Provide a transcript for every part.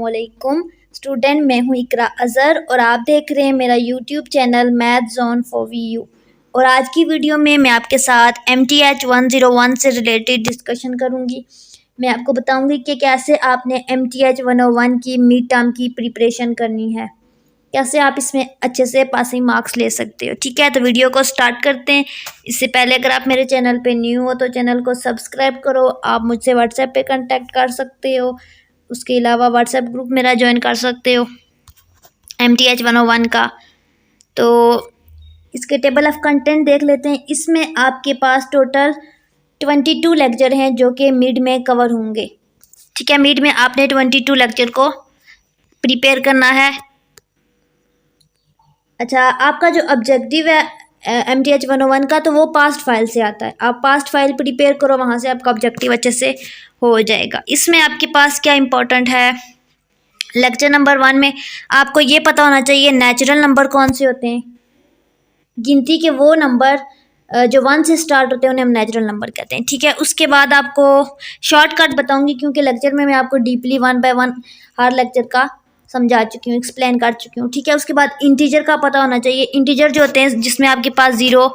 अस्सलामुअलैकुम स्टूडेंट, मैं हूँ इकरा अज़हर और आप देख रहे हैं मेरा YouTube channel math zone for V U. और आज की वीडियो में मैं आपके साथ MTH 101 से रिलेटेड डिस्कशन करूँगी। मैं आपको बताऊँगी कि कैसे आपने MTH 101 की मिड टर्म की प्रिपरेशन करनी है, कैसे आप इसमें अच्छे से पासिंग मार्क्स ले सकते हो। ठीक है, तो वीडियो को स्टार्ट करते हैं। इससे पहले अगर आप मेरे चैनल पे न्यू हो तो चैनल को सब्सक्राइब करो। आप मुझसे व्हाट्सएप पे कांटेक्ट कर सकते हो, उसके अलावा व्हाट्सएप ग्रुप मेरा ज्वाइन कर सकते हो MTH 101 का। तो इसके टेबल ऑफ कंटेंट देख लेते हैं। इसमें आपके पास टोटल 22 लेक्चर हैं जो कि मिड में कवर होंगे। ठीक है, मिड में आपने 22 लेक्चर को प्रिपेयर करना है। अच्छा, आपका जो ऑब्जेक्टिव है MTH 101 का, तो वो पास्ट फाइल से आता है। आप पास्ट फाइल प्रिपेयर करो, वहाँ से आपका ऑब्जेक्टिव अच्छे से हो जाएगा। इसमें आपके पास क्या इंपॉर्टेंट है, लेक्चर नंबर 1 में आपको ये पता होना चाहिए नेचुरल नंबर कौन से होते हैं। गिनती के वो नंबर जो 1 से स्टार्ट होते हैं उन्हें हम नेचुरल नंबर कहते हैं। ठीक है, उसके बाद आपको शॉर्टकट बताऊंगी, क्योंकि लेक्चर में मैं आपको डीपली 1 बाय 1 हर लेक्चर का समझा चुकी हूँ, एक्सप्लेन कर चुकी हूँ। ठीक है, उसके बाद इंटीजर का पता होना चाहिए। इंटीजर जो होते हैं जिसमें आपके पास 0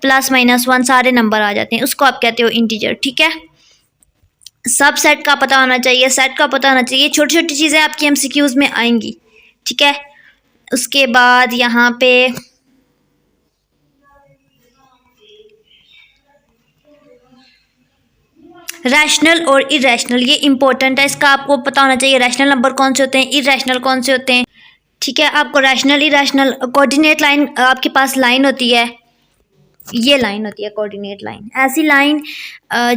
प्लस माइनस 1 सारे नंबर आ जाते हैं, उसको आप कहते हो इंटीजर। ठीक है, सब सेट का पता होना चाहिए, सेट का पता होना चाहिए। छोटी छोटी चीज़ें आपकी MCQs में आएंगी। ठीक है, उसके बाद यहाँ पे रैशनल और इरेशनल, ये इंपॉर्टेंट है, इसका आपको पता होना चाहिए। रैशनल नंबर कौन से होते हैं, इरेशनल कौन से होते हैं। ठीक है, आपको रैशनल इरेशनल कोऑर्डिनेट लाइन, आपके पास लाइन होती है, ये लाइन होती है कोऑर्डिनेट लाइन। ऐसी लाइन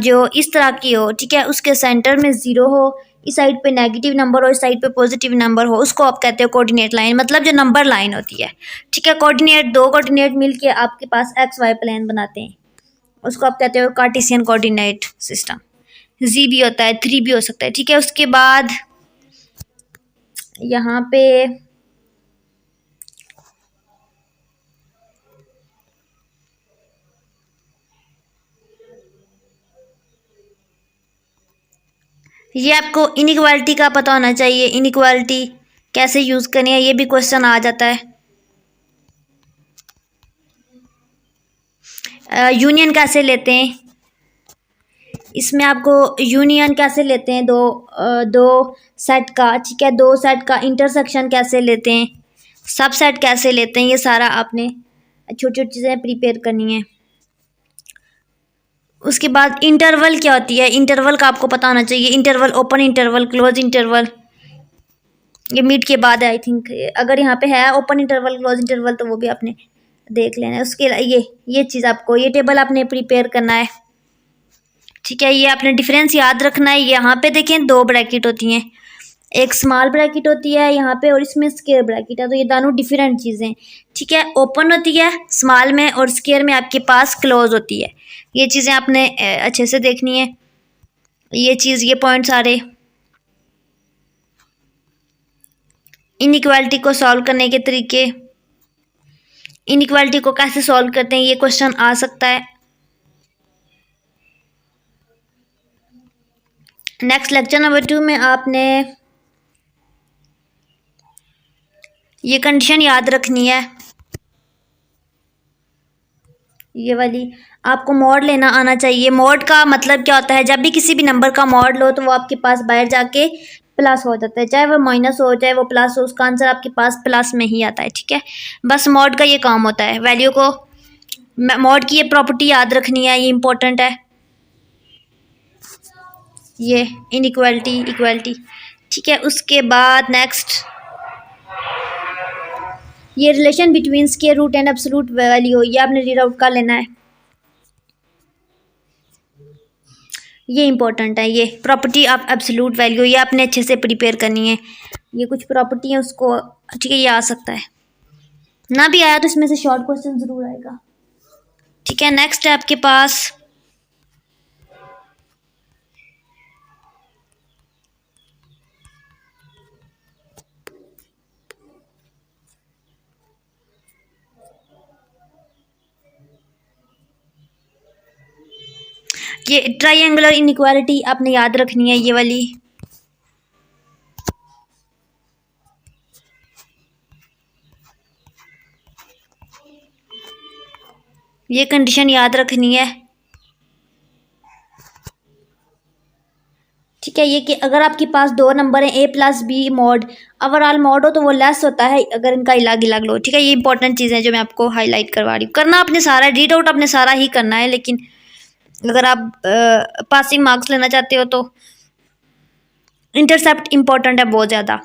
जो इस तरह की हो, ठीक है, उसके सेंटर में 0 हो, इस साइड पे नेगेटिव नंबर हो, इस साइड पे पॉजिटिव नंबर हो, उसको आप कहते हो कोऑर्डिनेट लाइन, मतलब जो नंबर लाइन होती है। ठीक है, कोऑर्डिनेट, दो कोऑर्डिनेट मिलके आपके पास XY प्लेन बनाते हैं, उसको आप कहते हो कार्टेशियन कोऑर्डिनेट सिस्टम। जी भी होता है, 3 भी हो सकता है। ठीक है, उसके बाद यहाँ पे ये आपको इनइक्वालिटी का पता होना चाहिए। इनइक्वालिटी कैसे यूज़ करनी है, ये भी क्वेश्चन आ जाता है। यूनियन कैसे लेते हैं, इसमें आपको यूनियन कैसे लेते हैं दो सेट का। ठीक है, दो सेट का इंटरसेक्शन कैसे लेते हैं, सब सेट कैसे लेते हैं, ये सारा आपने छोटी छोटी चीज़ें प्रिपेयर करनी है। उसके बाद इंटरवल क्या होती है, इंटरवल का आपको पता होना चाहिए। Interval, open interval, close interval, ये मिड के बाद है आई थिंक। अगर यहाँ पे है ओपन इंटरवल, क्लोज इंटरवल, तो वो भी आपने देख लेना है। उसके ये चीज़ आपको, ये टेबल आपने प्रिपेयर करना है। ठीक है, ये आपने डिफरेंस याद रखना है। यहाँ पे देखें 2 ब्रैकेट होती हैं, एक स्मॉल ब्रैकेट होती है यहाँ पे और इसमें स्क्वायर ब्रैकेट है, तो ये दोनों डिफरेंट चीज़ें। ठीक है, ओपन होती है स्मॉल में और स्क्वायर में आपके पास क्लोज होती है। ये चीज़ें आपने अच्छे से देखनी है। ये चीज़, ये पॉइंट सारे। इनइक्वालिटी को सॉल्व करने के तरीके, इनइक्वालिटी को कैसे सॉल्व करते हैं, ये क्वेश्चन आ सकता है। नेक्स्ट लेक्चर नंबर 2 में आपने ये कंडीशन याद रखनी है, ये वाली। आपको मॉड लेना आना चाहिए। मॉड का मतलब क्या होता है, जब भी किसी भी नंबर का मॉड लो तो वो आपके पास बाहर जाके प्लस हो जाता है, चाहे वो माइनस हो चाहे वो प्लस हो, उसका आंसर आपके पास प्लस में ही आता है। ठीक है, बस मॉड का ये काम होता है। वैल्यू को, मॉड की ये प्रॉपर्टी याद रखनी है, ये इंपॉर्टेंट है। ये इनइक्वालिटी, इक्वालिटी। ठीक है, उसके बाद नेक्स्ट, ये relation between square root and absolute value, ये आपने रीड आउट कर लेना है, ये इंपॉर्टेंट है। ये प्रॉपर्टी ऑफ एब्सोल्यूट वैल्यू, ये आपने अच्छे से प्रिपेयर करनी है। ये कुछ प्रॉपर्टी है उसको, ठीक है, ये आ सकता है, ना भी आया तो इसमें से शॉर्ट क्वेश्चन ज़रूर आएगा। ठीक है, नेक्स्ट है आपके पास ये ट्राइंगुलर इनइक्वालिटी, आपने याद रखनी है ये वाली। ये कंडीशन याद रखनी है, ठीक है। ये कि अगर आपके पास दो नंबर हैं a+b मॉड, ओवरऑल मॉड हो तो वो लेस होता है अगर इनका अलग अलग लो, ठीक है। ये इंपॉर्टेंट चीज़ें जो मैं आपको हाईलाइट करवा रही हूँ। करना आपने सारा, रीड आउट आपने सारा ही करना है, लेकिन अगर आप पासिंग मार्क्स लेना चाहते हो तो इंटरसेप्ट इंपॉर्टेंट है बहुत ज़्यादा।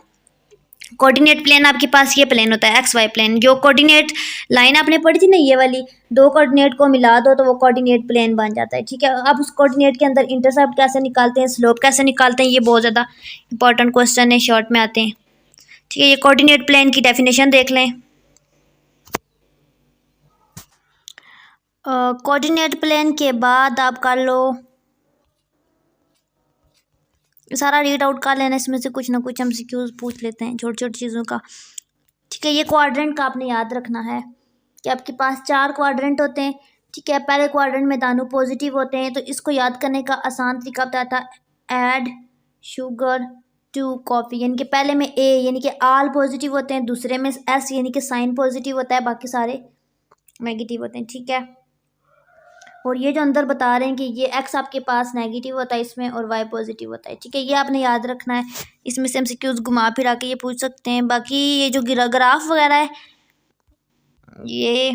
कोऑर्डिनेट प्लेन आपके पास ये प्लेन होता है एक्स वाई प्लेन। जो कोऑर्डिनेट लाइन आपने पढ़ी थी ना, ये वाली, दो कोऑर्डिनेट को मिला दो तो वो कोऑर्डिनेट प्लेन बन जाता है, ठीक है। अब उस कोऑर्डिनेट के अंदर इंटरसेप्ट कैसे निकालते हैं, स्लोप कैसे निकालते हैं, ये बहुत ज़्यादा इंपॉर्टेंट क्वेश्चन है, शॉर्ट में आते हैं, ठीक है। ये कोऑर्डिनेट प्लेन की डेफिनेशन देख लें। कोऑर्डिनेट प्लेन के बाद आप कर लो, सारा रीड आउट कर लेना, इसमें से कुछ ना कुछ एमसीक्यूज पूछ लेते हैं छोटी छोटी चीज़ों का, ठीक है। ये क्वाड्रेंट का आपने याद रखना है कि आपके पास 4 क्वाड्रेंट होते हैं, ठीक है। पहले क्वाड्रेंट में दानू पॉजिटिव होते हैं, तो इसको याद करने का आसान तरीका बताया था, ऐड शुगर टू कॉफ़ी, यानी कि पहले में ए यानी कि आल पॉजिटिव होते हैं, दूसरे में एस यानी कि साइन पॉजिटिव होता है, बाकी सारे नेगेटिव होते हैं, ठीक है। और ये जो अंदर बता रहे हैं कि ये एक्स आपके पास नेगेटिव होता है इसमें और वाई पॉजिटिव होता है, ठीक है। ये आपने याद रखना है। इसमें से एमसीक्यूज घुमा फिरा के ये पूछ सकते हैं। बाकी ये जो ग्राफ वगैरह है, ये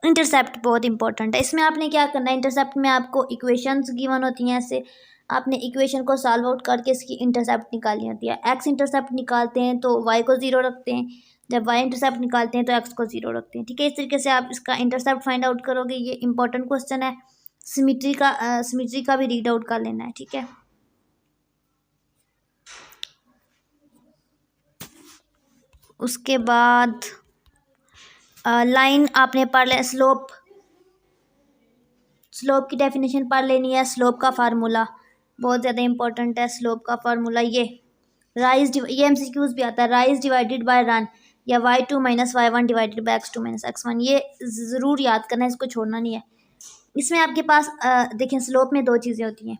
इंटरसेप्ट बहुत इंपॉर्टेंट है। इसमें आपने क्या करना है, इंटरसेप्ट में आपको इक्वेशंस गिवन होती हैं, ऐसे आपने इक्वेशन को सॉल्व आउट करके इसकी इंटरसेप्ट निकालनी होती है। एक्स इंटरसेप्ट निकालते हैं तो वाई को 0 रखते हैं, जब वाई इंटरसेप्ट निकालते हैं तो एक्स को 0 रखते हैं, ठीक है। इस तरीके से आप इसका इंटरसेप्ट फाइंड आउट करोगे। ये इंपॉर्टेंट क्वेश्चन है। सिमिट्री का भी रीड आउट कर लेना है, ठीक है। उसके बाद लाइन आपने पढ़ ले, स्लोप की डेफिनेशन पढ़ लेनी है। स्लोप का फार्मूला बहुत ज़्यादा इंपॉर्टेंट है। स्लोप का फार्मूला ये एमसीक्यूज भी आता है, राइज डिवाइडेड बाय रन, या y2 - y1 divided by x2 - x1। ये ज़रूर याद करना है, इसको छोड़ना नहीं है। इसमें आपके पास देखें, स्लोप में दो चीज़ें होती हैं,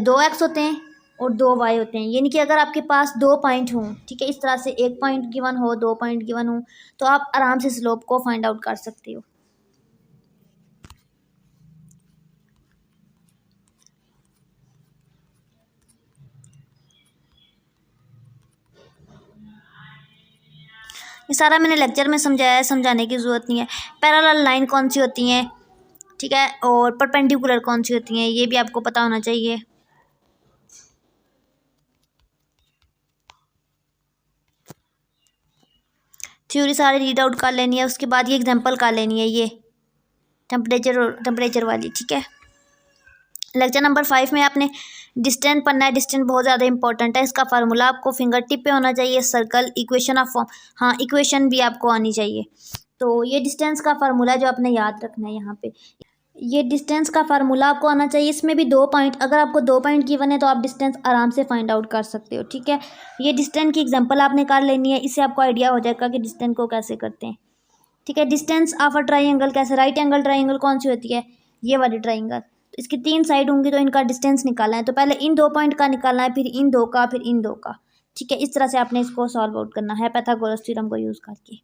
2x होते हैं और 2y होते हैं, यानी कि अगर आपके पास 2 पॉइंट हों, ठीक है, इस तरह से 1 पॉइंट गिवन हो, 2 पॉइंट गिवन हो, तो आप आराम से स्लोप को फाइंड आउट कर सकते हो। ये सारा मैंने लेक्चर में समझाया है, समझाने की ज़रूरत नहीं है। पैरेलल लाइन कौन सी होती हैं, ठीक है, और परपेंडिकुलर कौन सी होती हैं, ये भी आपको पता होना चाहिए। थ्योरी सारी रीड आउट कर लेनी है। उसके बाद ये एग्जांपल कर लेनी है, ये टेम्परेचर वाली, ठीक है। लेक्चर नंबर 5 में आपने डिस्टेंस पढ़ना है। डिस्टेंस बहुत ज़्यादा इंपॉर्टेंट है। इसका फार्मूला आपको फिंगर टिप पे होना चाहिए। सर्कल, इक्वेशन ऑफ फॉर्म, हाँ इक्वेशन भी आपको आनी चाहिए। तो ये डिस्टेंस का फार्मूला जो आपने याद रखना है यहाँ पे, ये डिस्टेंस का फार्मूला आपको आना चाहिए। इसमें भी 2 पॉइंट, अगर आपको 2 पॉइंट गिवन है तो आप डिस्टेंस आराम से फाइंड आउट कर सकते हो, ठीक है। ये डिस्टेंस की एग्जांपल आपने कर लेनी है, इससे आपको आइडिया हो जाएगा कि डिस्टेंस को कैसे करते हैं, ठीक है। डिस्टेंस ऑफ अ ट्राइंगल कैसे, राइट एंगल ट्राइंगल कौन सी होती है, ये वाली ट्राइंगल, तो इसकी 3 साइड होंगी तो इनका डिस्टेंस निकालना है। तो पहले इन 2 पॉइंट का निकालना है, फिर इन 2 का, फिर इन 2 का, ठीक है। इस तरह से आपने इसको सॉल्व आउट करना है पाइथागोरस थ्योरम को यूज़ करके,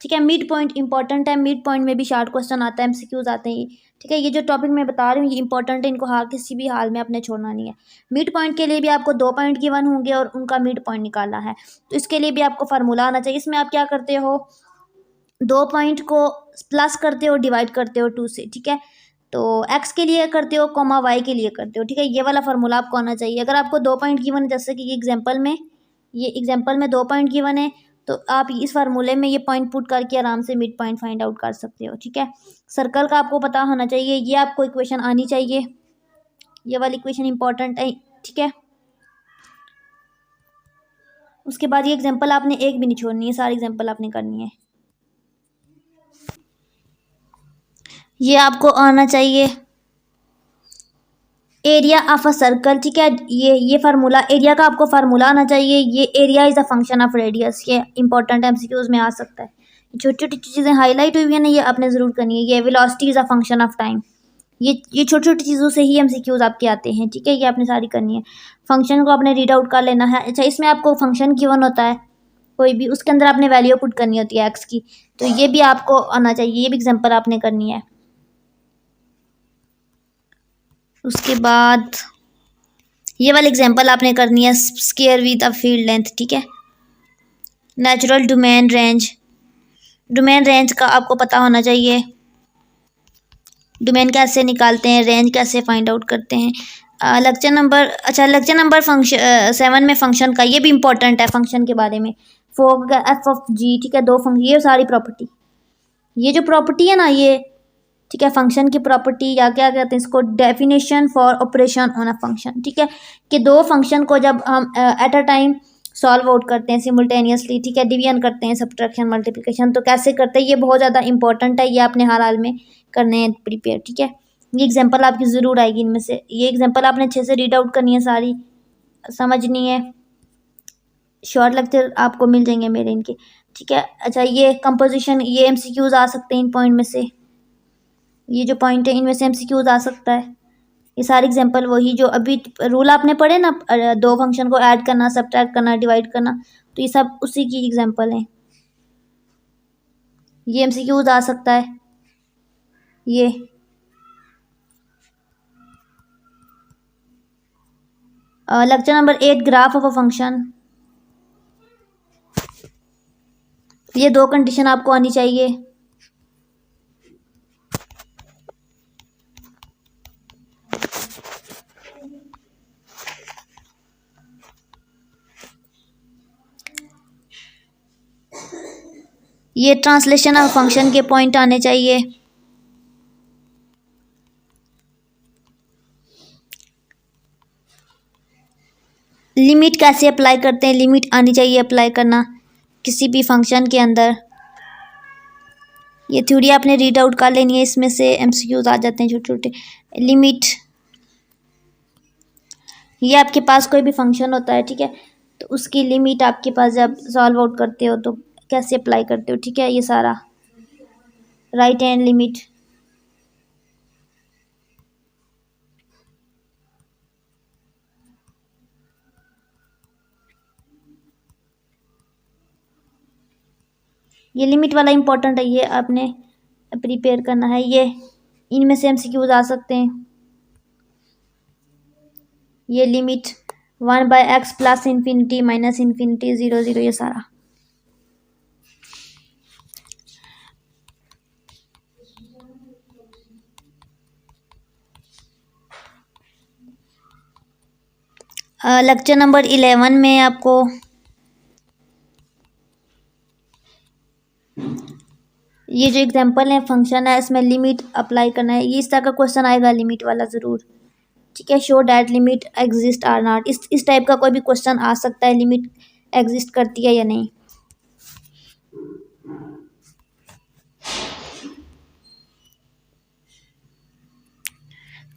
ठीक है। मिड पॉइंट इंपॉर्टेंट है। मिड पॉइंट में भी शॉर्ट क्वेश्चन आता है, एमसीक्यूज आते हैं, ठीक है। ये जो टॉपिक मैं बता रही हूँ ये इंपॉर्टेंट है, इनको किसी भी हाल में आपने छोड़ना नहीं है। मिड पॉइंट के लिए भी आपको 2 पॉइंट गिवन होंगे और उनका मिड पॉइंट निकालना है, तो इसके लिए भी आपको फार्मूला आना चाहिए। इसमें आप क्या करते हो, 2 पॉइंट को प्लस करते हो, डिवाइड करते हो 2 से, ठीक है। तो x के लिए करते हो, कॉमा y के लिए करते हो, ठीक है। ये वाला फार्मूला आपको आना चाहिए। अगर आपको 2 पॉइंट गिवन है, जैसे कि ये एग्जांपल में 2 पॉइंट गिवन है, तो आप इस फार्मूले में ये पॉइंट पुट करके आराम से मिड पॉइंट फाइंड आउट कर सकते हो, ठीक है। सर्कल का आपको पता होना चाहिए, ये आपको इक्वेशन आनी चाहिए, ये वाली इक्वेशन इंपॉर्टेंट है, ठीक है। उसके बाद ये एग्जांपल आपने एक भी नहीं छोड़नी है, सारी एग्जांपल आपने करनी है। ये आपको आना चाहिए एरिया ऑफ अ सर्कल, ठीक है। ये फार्मूला, एरिया का आपको फार्मूला आना चाहिए। ये area is a function of radius, ये इंपॉर्टेंट एमसीक्यूज में आ सकता है। छोटी छोटी चीज़ें हाईलाइट हुई है ना, ये आपने ज़रूर करनी है। ये velocity is a function of time, ये छोटी छोटी चीज़ों से ही एमसीक्यूज आपके आते हैं, ठीक है। ये आपने सारी करनी है। फंक्शन को आपने रीड आउट कर लेना है। अच्छा, इसमें आपको फंक्शन गिवन होता है, कोई भी उसके अंदर आपने वैल्यू पुट करनी होती है एक्स की, तो ये भी आपको आना चाहिए, ये भी एग्जांपल आपने करनी है। उसके बाद ये वाली एग्जांपल आपने करनी है square with a field length, ठीक है। Natural domain range, domain range का आपको पता होना चाहिए, डोमेन कैसे निकालते हैं, रेंज कैसे फाइंड आउट करते हैं। लेक्चर नंबर, अच्छा लेक्चर नंबर फंक्शन 7 में फंक्शन का, ये भी इंपॉर्टेंट है फंक्शन के बारे में। फोक एफ ऑफ जी, ठीक है, दो फंक्शन, ये सारी प्रॉपर्टी, ये जो प्रॉपर्टी है ना ये, ठीक है, फंक्शन की प्रॉपर्टी या क्या कहते हैं इसको, definition for operation on a function, ठीक है, कि दो फंक्शन को जब हम at a time solve out करते हैं सिमुल्टेनियसली, ठीक है, डिवीजन करते हैं, सब्ट्रैक्शन मल्टीप्लिकेशन, तो कैसे करते हैं, ये बहुत ज़्यादा इंपॉर्टेंट है, ये आपने हर हाल में करने हैं प्रिपेयर, ठीक है। ये एग्जांपल आपकी ज़रूर आएगी इनमें से, ये एग्जांपल आपने अच्छे से रीड आउट करनी है, सारी समझनी है, शॉर्ट लेक्चर आपको मिल जाएंगे मेरे इनके, ठीक है। अच्छा ये कंपोजिशन, ये एमसीक्यूज आ सकते हैं इन पॉइंट में से, ये जो पॉइंट है इनमें से एमसीक्यूज आ सकता है। ये सारे एग्जांपल वही जो अभी रूल आपने पढ़े ना, दो फंक्शन को ऐड करना, सब्ट्रैक्ट करना, डिवाइड करना, तो ये सब उसी की एग्जांपल हैं। ये एमसीक्यूज आ सकता है, ये lecture number 8 graph of a function, ये दो कंडीशन आपको आनी चाहिए। ये ट्रांसलेशन ऑफ फंक्शन के पॉइंट आने चाहिए। लिमिट कैसे अप्लाई करते हैं, लिमिट आनी चाहिए अप्लाई करना किसी भी फंक्शन के अंदर। ये थ्योरी आपने रीड आउट कर लेनी है, इसमें से एमसीक्यूज आ जाते हैं छोटे छोटे। लिमिट, ये आपके पास कोई भी फंक्शन होता है, ठीक है, तो उसकी लिमिट आपके पास जब सॉल्व आउट करते हो तो कैसे अप्लाई करते हो, ठीक है, ये सारा राइट हैंड लिमिट। ये लिमिट वाला इंपॉर्टेंट है, ये आपने प्रिपेयर करना है। ये इनमें से एमसीक्यूज आ सकते हैं, ये limit 1/x plus infinity minus infinity 0 0, ये सारा। लेक्चर नंबर 11 में आपको ये जो एग्जांपल है फंक्शन है, इसमें लिमिट अप्लाई करना है, ये इस तरह का क्वेश्चन आएगा लिमिट वाला ज़रूर, ठीक है। Show that limit exist or not, इस टाइप का कोई भी क्वेश्चन आ सकता है, लिमिट एग्जिस्ट करती है या नहीं।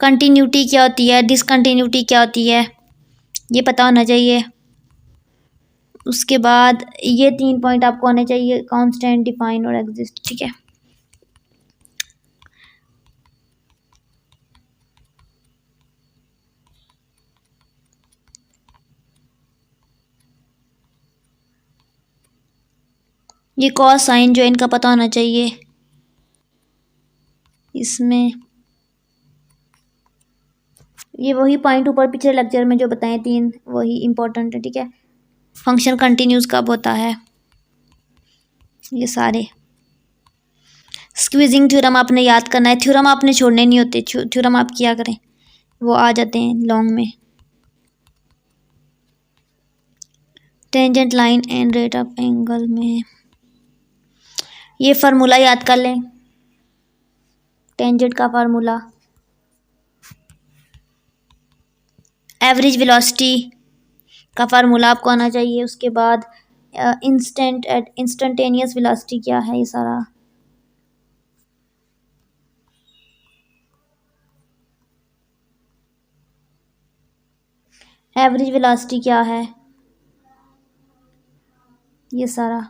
कंटिन्यूटी क्या होती है, डिसकंटिन्यूटी क्या होती है, ये पता होना चाहिए। उसके बाद ये 3 पॉइंट आपको आने चाहिए, कांस्टेंट, डिफाइन और एग्जिस्ट, ठीक है। ये कॉस साइन जो इनका पता होना चाहिए इसमें, ये वही पॉइंट ऊपर पिछले लेक्चर में जो बताए 3 वही इंपॉर्टेंट है, ठीक है। फंक्शन कंटिन्यूस कब होता है, ये सारे। स्क्वीजिंग थ्योरम आपने याद करना है, थ्योरम आपने छोड़ने नहीं होते, थ्योरम आप किया करें, वो आ जाते हैं लॉन्ग में। Tangent line and rate of angle में ये फार्मूला याद कर लें, टेंजेंट का फार्मूला, एवरेज वेलोसिटी का फार्मूला आपको आना चाहिए। उसके बाद इंस्टेंटेनियस वेलोसिटी क्या है, ये सारा। एवरेज वेलोसिटी क्या है, ये सारा।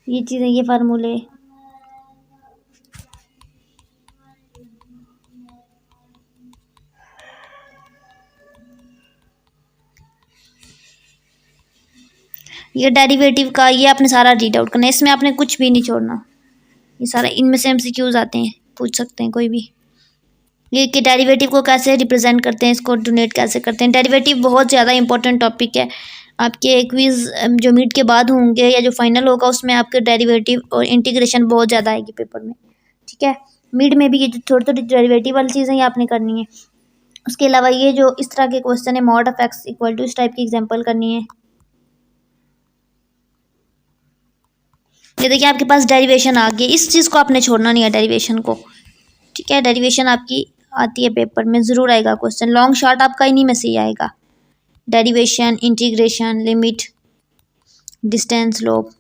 ये चीज़ें, ये फार्मूले। ये डेरिवेटिव का ये आपने सारा रीड आउट करना है, इसमें आपने कुछ भी नहीं छोड़ना। ये सारा इनमें से एमसीक्यूज आते हैं, पूछ सकते हैं कोई भी। ये कि डेरिवेटिव को कैसे रिप्रेजेंट करते हैं, इसको डोनेट कैसे करते हैं। डेरिवेटिव बहुत ज़्यादा इंपॉर्टेंट टॉपिक है। आपके क्विज़ जो मिड के बाद होंगे या जो फाइनल होगा उसमें आपके डेरिवेटिव और इंटीग्रेशन बहुत ज़्यादा आएगी पेपर में, ठीक है। मिड में भी ये जो थोड़ी थोड़ी डेरिवेटिव वाली चीज़ें ये आपने करनी है। उसके अलावा ये जो इस तरह के क्वेश्चन है, mod of x equal to, इस टाइप की एग्जांपल करनी है। ये देखिए आपके पास डेरिवेशन आ गई, इस चीज़ को आपने छोड़ना नहीं है, डेरिवेशन को, ठीक है। डेरिवेशन आपकी आती है पेपर में, ज़रूर आएगा क्वेश्चन, लॉन्ग शॉर्ट आपका इन्हीं में से ही आएगा। डेरिवेशन, इंटीग्रेशन, लिमिट, डिस्टेंस, लोग,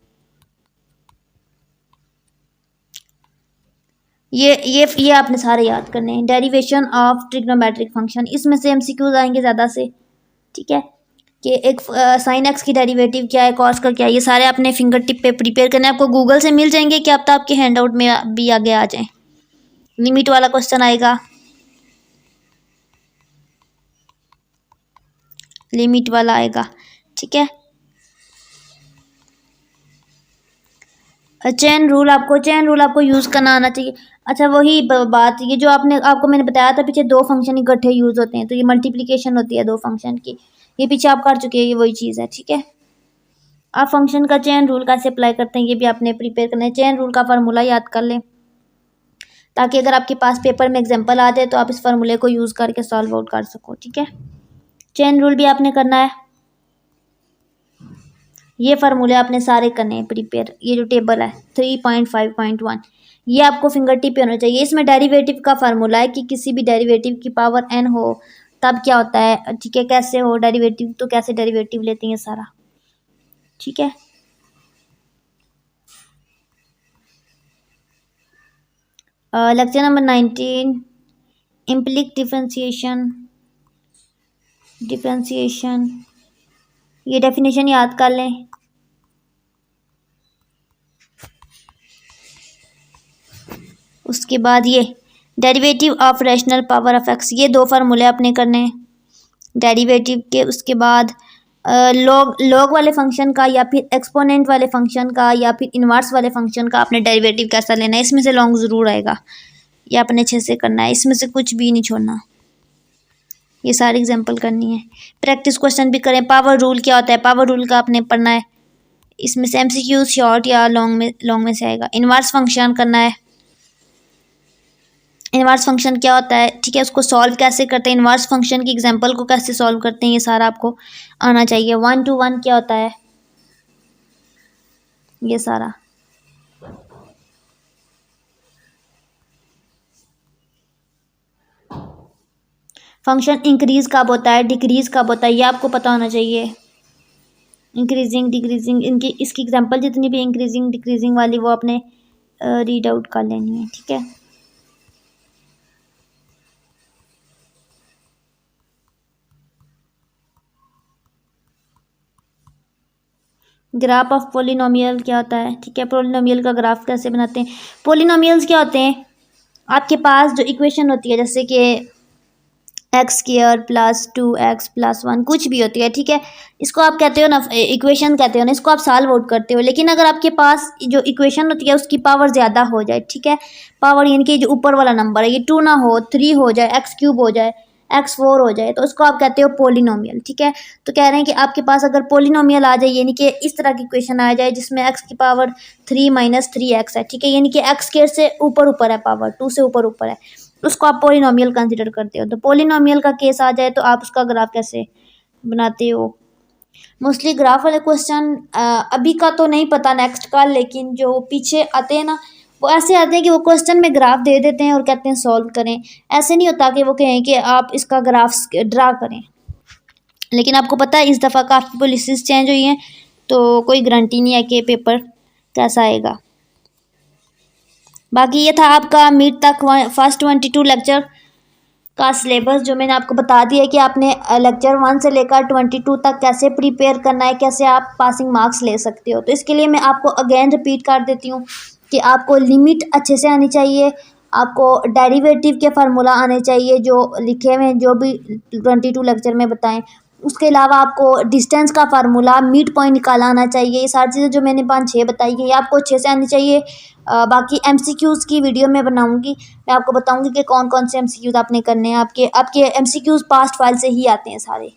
ये आपने सारे याद करने हैं। डेरिवेशन ऑफ ट्रिग्नोमेट्रिक फंक्शन, इसमें से एमसीक्यूज आएंगे ज़्यादा से, ठीक है। कि एक साइन एक्स की डेरिवेटिव क्या है, कॉस का क्या है, ये सारे अपने फिंगर टिप पे प्रिपेयर करने, आपको गूगल से मिल जाएंगे, क्या पता आपके हैंड आउट में भी आगे आ जाए। लिमिट वाला क्वेश्चन आएगा, लिमिट वाला आएगा, ठीक है। चेन रूल आपको यूज़ करना आना चाहिए। अच्छा वही बात, ये जो आपको मैंने बताया था पीछे, दो फंक्शन इकट्ठे यूज़ होते हैं, तो ये मल्टीप्लिकेशन होती है दो फंक्शन की, ये पीछे आप कर चुके हैं, ये वही चीज़ है, ठीक है। आप फंक्शन का चेन रूल कैसे अप्लाई करते हैं ये भी आपने प्रिपेयर करना है। चेन रूल का फार्मूला याद कर लें, ताकि अगर आपके पास पेपर में एग्जाम्पल आ जाए तो आप इस फार्मूले को यूज़ करके सॉल्व आउट कर सको, ठीक है। चेन रूल भी आपने करना है, ये फार्मूले आपने सारे करने हैं प्रिपेयर। ये जो टेबल है 3.5.1, ये आपको फिंगर टिप पे होना चाहिए। इसमें डेरिवेटिव का फार्मूला है कि किसी भी डेरिवेटिव की पावर n हो तब क्या होता है, ठीक है। कैसे हो डेरिवेटिव, तो कैसे डेरिवेटिव लेते हैं सारा, ठीक है। लेक्चर नंबर 19, इम्प्लिक डिफरेंशिएशन, ये डेफिनेशन याद कर लें। उसके बाद ये derivative of rational power of x, ये दो फार्मूले अपने करने हैं डेरिवेटिव के। उसके बाद लॉग वाले फंक्शन का या फिर एक्सपोनेंट वाले फंक्शन का या फिर इन्वर्स वाले फंक्शन का आपने डेरिवेटिव कैसा लेना है, इसमें से लॉन्ग ज़रूर आएगा, ये आपने अच्छे से करना है, इसमें से कुछ भी नहीं छोड़ना। ये सारी एग्जांपल करनी है, प्रैक्टिस क्वेश्चन भी करें। पावर रूल क्या होता है, पावर रूल का आपने पढ़ना है, इसमें से एमसीक्यू शॉर्ट या लॉन्ग में से आएगा। इन्वर्स फंक्शन करना है, इन्वर्स फंक्शन क्या होता है, ठीक है। उसको सॉल्व कैसे करते हैं, इन्वर्स फंक्शन की एग्जांपल को कैसे सॉल्व करते हैं, ये सारा आपको आना चाहिए। 1 to 1 क्या होता है, ये सारा। फंक्शन इंक्रीज कब होता है, डिक्रीज कब होता है, ये आपको पता होना चाहिए। इंक्रीजिंग, डिक्रीजिंग, इनकी इसकी एग्जांपल जितनी भी इंक्रीजिंग डिक्रीजिंग वाली वो आपने रीड आउट कर लेनी है, ठीक है। ग्राफ ऑफ पोलिनोमियल क्या होता है, ठीक है। पोलिनोमियल का ग्राफ कैसे बनाते हैं। पोलिनोमियल्स क्या होते हैं, आपके पास जो इक्वेशन होती है, जैसे कि x² + 2x + 1 कुछ भी होती है, ठीक है। इसको आप कहते हो ना, इक्वेशन कहते हो ना, इसको आप सॉल्व आउट करते हो। लेकिन अगर आपके पास जो इक्वेशन होती है उसकी पावर ज़्यादा हो जाए, ठीक है, पावर यानी कि जो ऊपर वाला नंबर है ये 2 ना हो, 3 हो जाए, x³ हो जाए, x4 हो जाए, तो उसको आप कहते हो पोलिनोमियल, ठीक है। तो कह रहे हैं कि आपके पास अगर पोलिनोमियल आ जाए, यानी कि इस तरह की इक्वेशन आ जाए जिसमें x की पावर 3 - 3x है, ठीक है, यानी कि x² से ऊपर है, पावर 2 से ऊपर है, उसको आप पोलिनोमियल कंसिडर करते हो। तो पोलिनोमियल का केस आ जाए तो आप उसका ग्राफ कैसे बनाते हो। मोस्टली ग्राफ वाले क्वेश्चन अभी का तो नहीं पता, नेक्स्ट का, लेकिन जो पीछे आते हैं ना वो ऐसे आते हैं कि वो क्वेश्चन में ग्राफ दे देते हैं और कहते हैं सॉल्व करें। ऐसे नहीं होता कि वो कहें कि आप इसका ग्राफ ड्रा करें। लेकिन आपको पता है इस दफ़ा काफ़ी पॉलिसीज़ चेंज हुई हैं, तो कोई गारंटी नहीं है कि पेपर कैसा आएगा। बाकी ये था आपका मिड तक फर्स्ट 22 लेक्चर का सिलेबस, जो मैंने आपको बता दिया है कि आपने लेक्चर 1 से लेकर 22 तक कैसे प्रिपेयर करना है, कैसे आप पासिंग मार्क्स ले सकते हो। तो इसके लिए मैं आपको अगेन रिपीट कर देती हूँ कि आपको लिमिट अच्छे से आनी चाहिए, आपको डेरिवेटिव के फार्मूला आने चाहिए जो लिखे हुए हैं, जो भी 22 लेक्चर में बताएं। उसके अलावा आपको डिस्टेंस का फार्मूला, मिड पॉइंट निकाला आना चाहिए। ये सारी चीज़ें जो मैंने 5-6 बताई हैं ये आपको अच्छे से आनी चाहिए। बाकी एमसीक्यूज़ की वीडियो मैं बनाऊंगी, मैं आपको बताऊंगी कि कौन कौन से एमसीक्यूज़ आपने करने हैं। आपके एमसीक्यूज़ पास्ट फाइल से ही आते हैं सारे।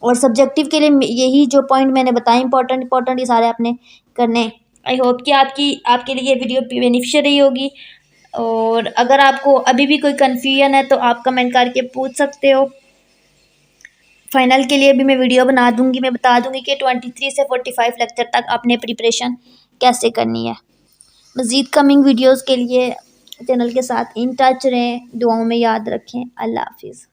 और सब्जेक्टिव के लिए यही जो पॉइंट मैंने बताए इंपॉर्टेंट ये सारे आपने करने हैं। आई होप कि आपके लिए ये वीडियो बेनिफिशियल रही होगी। और अगर आपको अभी भी कोई कन्फ्यूजन है तो आप कमेंट करके पूछ सकते हो। फाइनल के लिए भी मैं वीडियो बना दूंगी, मैं बता दूंगी कि 23 से 45 लेक्चर तक आपने प्रिपरेशन कैसे करनी है। मज़ीद कमिंग वीडियोस के लिए चैनल के साथ इन टच रहें, दुआओं में याद रखें। अल्लाह हाफिज़।